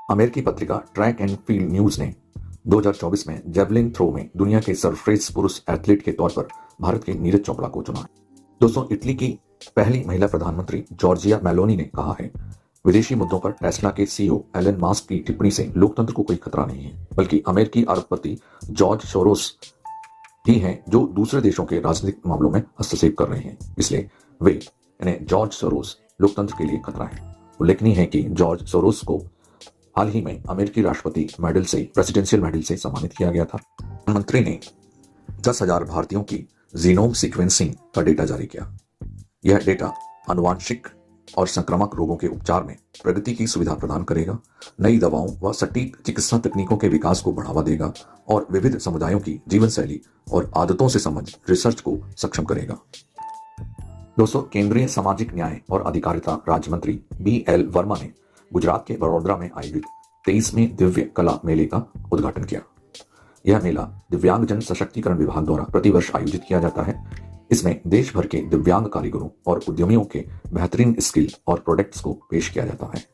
अमेरिकी पत्रिका track and field news ने 2024 में जेवलिन थ्रो में दुनिया के सर्वश्रेष्ठ पुरुष एथलीट के तौर पर भारत के नीरज चोपड़ा को चुना है। दोस्तों, इटली की पहली महिला प्रधानमंत्री जॉर्जिया मेलोनी ने कहा है, विदेशी मुद्दों पर टेस्ला के सीईओ एलन मास्क की टिप्पणी से लोकतंत्र को कोई खतरा नहीं है, बल्कि अमेरिकी अरबपति जॉर्ज सोरोस ही हैं जो दूसरे देशों के राजनीतिक मामलों में हस्तक्षेप कर रहे हैं। इसलिए वे इन्हें जॉर्ज सोरोस लोकतंत्र के लिए खतरा है। उल्लेखनीय है कि जॉर्ज सोरोस को हाल ही में अमेरिकी राष्ट्रपति मेडल से प्रेसिडेंशियल मेडल से सम्मानित किया गया था। प्रधानमंत्री ने 10,000 भारतीयों की जीनोम सीक्वेंसिंग का डेटा जारी किया। यह डेटा आनुवांशिक और संक्रामक रोगों के उपचार में प्रगति की सुविधा प्रदान करेगा, नई दवाओं व सटीक चिकित्सा तकनीकों के विकास को बढ़ावा देगा और विविध समुदायों की जीवन शैली और आदतों से संबंधित रिसर्च को सक्षम करेगा। दोस्तों, केंद्रीय सामाजिक न्याय और अधिकारिता राज्य मंत्री BL वर्मा ने गुजरात के वडोदरा में आयोजित 23वें दिव्य कला मेले का उद्घाटन किया। यह मेला दिव्यांगजन सशक्तिकरण विभाग द्वारा प्रतिवर्ष आयोजित किया जाता है। इसमें देश भर के दिव्यांग कारीगरों और उद्यमियों के बेहतरीन स्किल और प्रोडक्ट्स को पेश किया जाता है।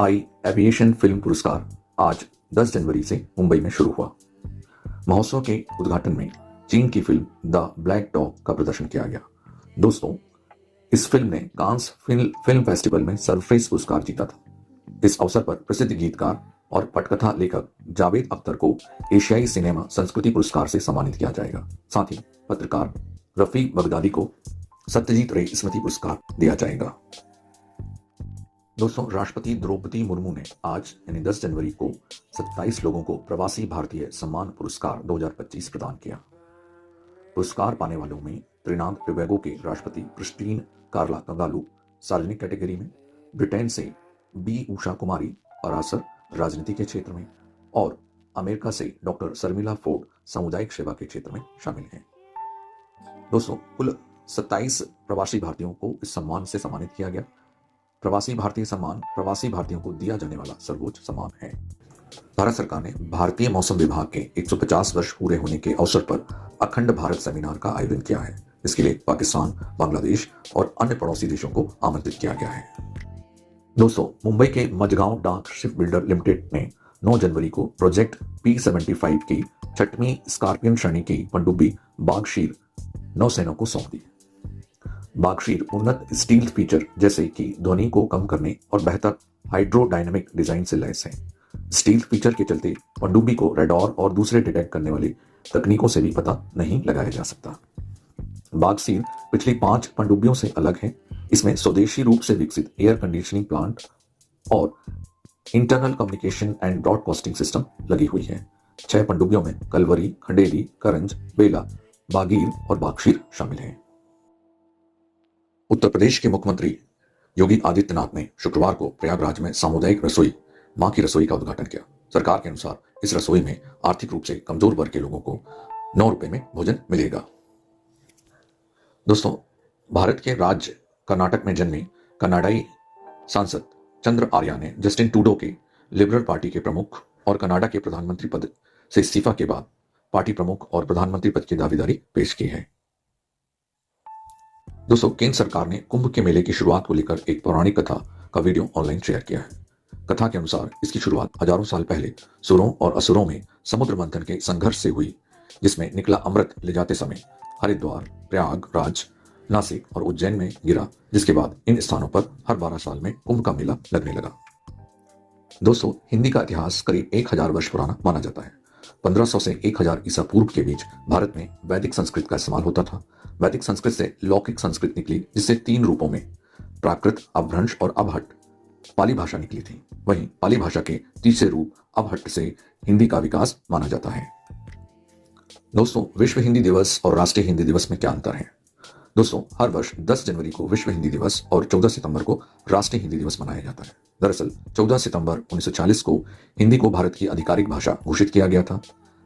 आई एविएशन फिल्म पुरस्कार आज 10 जनवरी से मुंबई में शुरू हुआ। महोत्सव के उद्घाटन में चीन की फिल्म द ब्लैक डॉग का प्रदर्शन किया गया। दोस्तों, इस फिल्म ने कांस फिल्म फेस्टिवल में सर्वश्रेष्ठ पुरस्कार जीता था। इस अवसर पर प्रसिद्ध गीतकार और पटकथा लेखक जावेद अख्तर को एशियाई सिनेमा संस्कृति पुरस्कार से सम्मानित किया जाएगा। साथ ही पत्रकार रफीक बगदादी को सत्यजीत रे स्मृति पुरस्कार दिया जाएगा। दोस्तों, राष्ट्रपति द्रौपदी मुर्मू ने आज यानी 10 जनवरी को 27 लोगों को प्रवासी भारतीय सम्मान पुरस्कार 2025 प्रदान किया। पुरस्कार पाने वालों में त्रिनाद टोबैगो के राष्ट्रपति क्रिस्टीन कार्ला कंगालू सार्वजनिक कैटेगरी में, ब्रिटेन से B उषा कुमारी परासर राजनीति के क्षेत्र में और अमेरिका से डॉक्टर शर्मिला फोर्ड सामुदायिक सेवा के क्षेत्र में शामिल हैं। दोस्तों, कुल 27 प्रवासी भारतीयों को इस सम्मान से सम्मानित किया गया। प्रवासी भारतीय सम्मान प्रवासी भारतीयों को दिया जाने वाला सर्वोच्च सम्मान है। भारत सरकार ने भारतीय मौसम विभाग के 150 वर्ष पूरे होने के अवसर पर अखंड भारत सेमिनार का आयोजन किया है। इसके लिए पाकिस्तान, बांग्लादेश और अन्य पड़ोसी देशों को आमंत्रित किया गया है। दोस्तों, मुंबई के मझगांव डाक शिप बिल्डर लिमिटेड ने 9 जनवरी को प्रोजेक्ट P75 की 6वीं स्कॉर्पियन श्रेणी की पनडुब्बी बागशीर नौसेना को सौंप दी। बागशीर उन्नत स्टील फीचर जैसे कि ध्वनि को कम करने और बेहतर हाइड्रोडायनामिक डिजाइन से लैस है। स्टील फीचर के चलते पनडुब्बी को रडार और दूसरे डिटेक्ट करने वाली तकनीकों से भी पता नहीं लगाया जा सकता। बागशीर पिछली 5 पनडुब्बियों से अलग है। इसमें स्वदेशी रूप से विकसित एयर कंडीशनिंग प्लांट और internal communication and broadcasting system लगी हुई है। 6 पनडुब्बियों में कलवरी, खंडेरी, करंज, बेला, बागीर और बागशीर शामिल हैं। उत्तर प्रदेश के मुख्यमंत्री योगी आदित्यनाथ ने शुक्रवार को प्रयागराज में सामुदायिक रसोई मां की रसोई का उद्घाटन किया। सरकार के अनुसार इस रसोई में आर्थिक रूप से कमजोर वर्ग के लोगों को 9 रुपए में भोजन मिलेगा। दोस्तों, भारत के राज्य कर्नाटक में जन्मे कनाडाई सांसद चंद्र आर्या ने जस्टिन ट्रूडो के लिबरल पार्टी के प्रमुख और कनाडा के प्रधानमंत्री पद से इस्तीफा के बाद पार्टी प्रमुख और प्रधानमंत्री पद की दावेदारी पेश की है। दोस्तों, केंद्र सरकार ने कुंभ के मेले की शुरुआत को लेकर एक पौराणिक कथा का वीडियो ऑनलाइन शेयर किया है। कथा के अनुसार इसकी शुरुआत हजारों साल पहले सुरों और असुरों में समुद्र मंथन के संघर्ष से हुई, जिसमें निकला अमृत ले जाते समय हरिद्वार, प्रयागराज, नासिक और उज्जैन में गिरा, जिसके बाद इन स्थानों पर हर 12 साल में कुंभ का मेला लगने लगा। दोस्तों, हिंदी का इतिहास करीब 1000 वर्ष पुराना माना जाता है। 1500 से 1000 ईसा पूर्व के बीच भारत में वैदिक संस्कृत का इस्तेमाल होता था। वैदिक संस्कृत से लौकिक संस्कृत निकली, जिससे 3 रूपों में प्राकृत, अपभ्रंश और अबहट पाली भाषा निकली थी। वहीं पाली भाषा के तीसरे रूप अबहट से हिंदी का विकास माना जाता है। दोस्तों, विश्व हिंदी दिवस और राष्ट्रीय हिंदी दिवस में क्या अंतर है? दोस्तों, हर वर्ष 10 जनवरी को विश्व हिंदी दिवस और 14 सितंबर को राष्ट्रीय हिंदी दिवस मनाया जाता है। दरअसल 14 सितंबर 1940 को हिंदी को भारत की आधिकारिक भाषा घोषित किया गया था,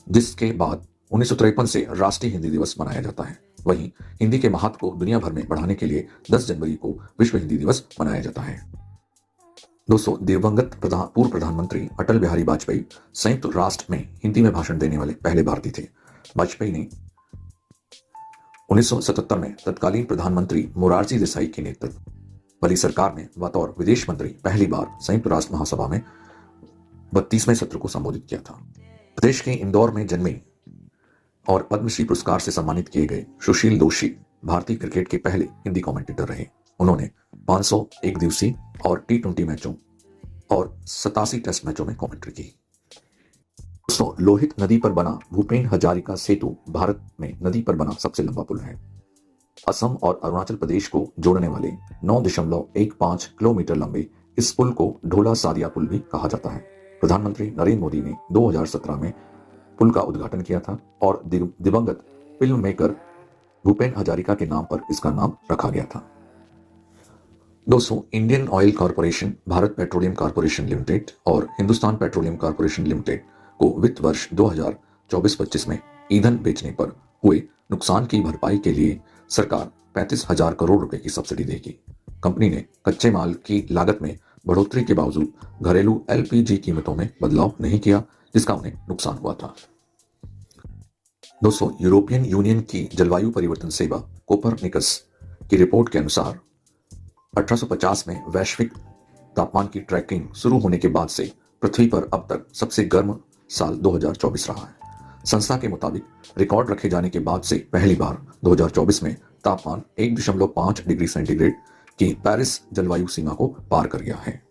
जिसके बाद 1953 से राष्ट्रीय हिंदी दिवस मनाया जाता है। वहीं हिंदी के महत्व को दुनिया भर में बढ़ाने के लिए 10 जनवरी को विश्व हिंदी दिवस मनाया जाता है। दोस्तों, दिवंगत पूर्व प्रधानमंत्री अटल बिहारी वाजपेयी संयुक्त राष्ट्र में हिंदी में भाषण देने वाले पहले भारतीय थे। वाजपेयी ने 1977 में तत्कालीन प्रधानमंत्री मोरारजी देसाई के नेतृत्व वाली सरकार में बतौर विदेश मंत्री पहली बार संयुक्त राष्ट्र महासभा में 32वें सत्र को संबोधित किया था। प्रदेश के इंदौर में जन्मे और पद्मश्री पुरस्कार से सम्मानित किए गए सुशील दोषी भारतीय क्रिकेट के पहले हिंदी कमेंटेटर रहे। उन्होंने 500 एक दिवसीय और T20 मैचों और 87 टेस्ट मैचों में कमेंट्री की। दोस्तों, लोहित नदी पर बना भूपेन हजारिका सेतु भारत में नदी पर बना सबसे लंबा पुल है। असम और अरुणाचल प्रदेश को जोड़ने वाले 9.15 किलोमीटर लंबे इस पुल को ढोला सारिया पुल भी कहा जाता है। प्रधानमंत्री नरेंद्र मोदी ने 2017 में पुल का उद्घाटन किया था और दिवंगत फिल्म मेकर भूपेन हजारिका के नाम पर इसका नाम रखा गया था। दोस्तों, Indian oil corporation, Bharat petroleum corporation limited और हिंदुस्तान पेट्रोलियम कॉरपोरेशन लिमिटेड को वित्त वर्ष 2024-25 में ईंधन बेचने पर हुए नुकसान की भरपाई के लिए सरकार 35,000 करोड़ रुपए की सब्सिडी देगी। कंपनी ने कच्चे माल की लागत में बढ़ोतरी के बावजूद घरेलू LPG कीमतों में बदलाव नहीं किया, जिसका उन्हें नुकसान हुआ था। दोस्तों, यूरोपियन यूनियन की जलवायु परिवर्तन सेवा कोपरनिकस की रिपोर्ट के अनुसार 1850 में वैश्विक तापमान की ट्रैकिंग शुरू होने के बाद से पृथ्वी पर अब तक सबसे गर्म साल 2024 रहा है। संस्था के मुताबिक रिकॉर्ड रखे जाने के बाद से पहली बार 2024 में तापमान 1.5 डिग्री सेंटीग्रेड की पेरिस जलवायु सीमा को पार कर गया है।